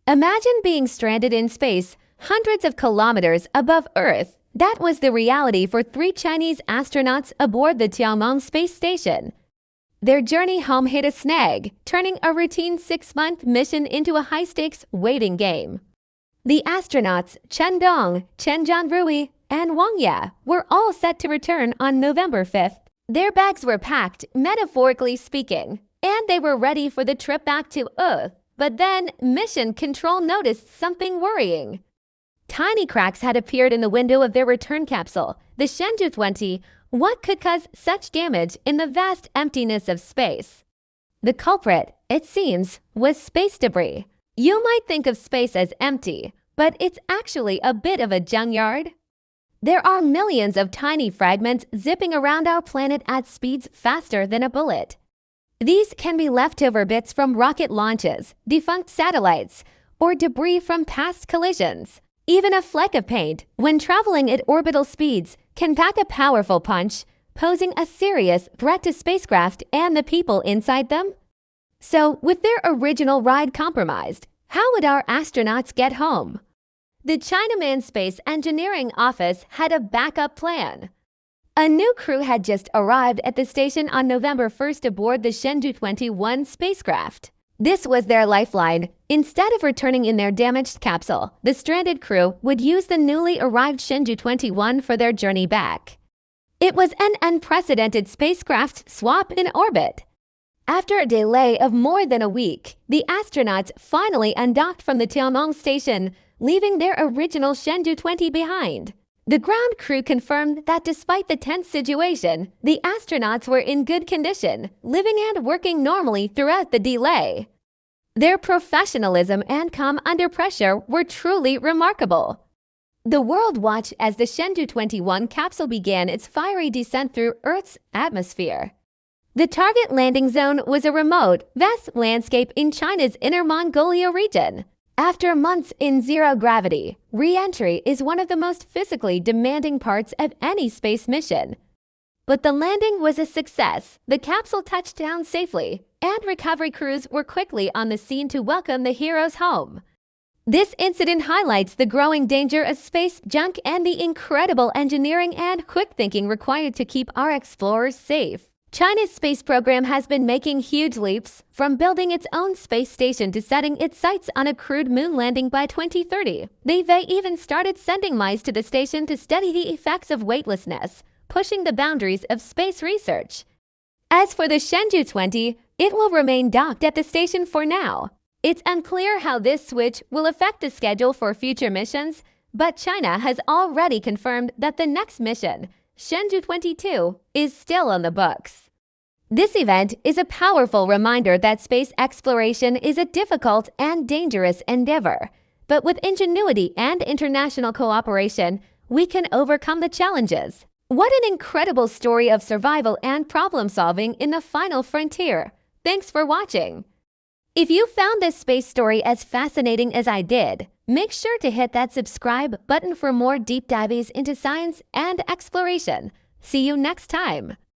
Imagine being stranded in space, hundreds of kilometers above Earth. That was the reality for 3 Chinese astronauts aboard the Tiangong space station. Their journey home hit a snag, turning a routine 6-month mission into a high-stakes waiting game. The astronauts Chen Dong, Chen Jianrui, and Wang Ya were all set to return on November 5th. Their bags were packed, metaphorically speaking, and they were ready for the trip back to Earth. But then, Mission Control noticed something worrying. Tiny cracks had appeared in the window of their return capsule, the Shenzhou 20. What could cause such damage in the vast emptiness of space? The culprit, it seems, was space debris. You might think of space as empty, but it's actually a bit of a junkyard. There are millions of tiny fragments zipping around our planet at speeds faster than a bullet. These can be leftover bits from rocket launches, defunct satellites, or debris from past collisions. Even a fleck of paint, when traveling at orbital speeds, can pack a powerful punch, posing a serious threat to spacecraft and the people inside them. So, with their original ride compromised, how would our astronauts get home? The Chinaman Space Engineering Office had a backup plan. A new crew had just arrived at the station on November 1st aboard the Shenzhou 21 spacecraft. This was their lifeline. Instead of returning in their damaged capsule, the stranded crew would use the newly arrived Shenzhou 21 for their journey back. It was an unprecedented spacecraft swap in orbit. After a delay of more than a week, the astronauts finally undocked from the Tiangong station, leaving their original Shenzhou 20 behind. The ground crew confirmed that despite the tense situation, the astronauts were in good condition, living and working normally throughout the delay. Their professionalism and calm under pressure were truly remarkable. The world watched as the Shenzhou 21 capsule began its fiery descent through Earth's atmosphere. The target landing zone was a remote, vast landscape in China's Inner Mongolia region. After months in zero gravity, re-entry is one of the most physically demanding parts of any space mission. But the landing was a success. The capsule touched down safely, and recovery crews were quickly on the scene to welcome the heroes home. This incident highlights the growing danger of space junk and the incredible engineering and quick thinking required to keep our explorers safe. China's space program has been making huge leaps, from building its own space station to setting its sights on a crewed moon landing by 2030. They've even started sending mice to the station to study the effects of weightlessness, pushing the boundaries of space research. As for the Shenzhou 20, it will remain docked at the station for now. It's unclear how this switch will affect the schedule for future missions, but China has already confirmed that the next mission, Shenzhou 22, is still on the books. This event is a powerful reminder that space exploration is a difficult and dangerous endeavor, but with ingenuity and international cooperation, we can overcome the challenges. What an incredible story of survival and problem-solving in the final frontier. Thanks for watching. If you found this space story as fascinating as I did, make sure to hit that subscribe button for more deep dives into science and exploration. See you next time.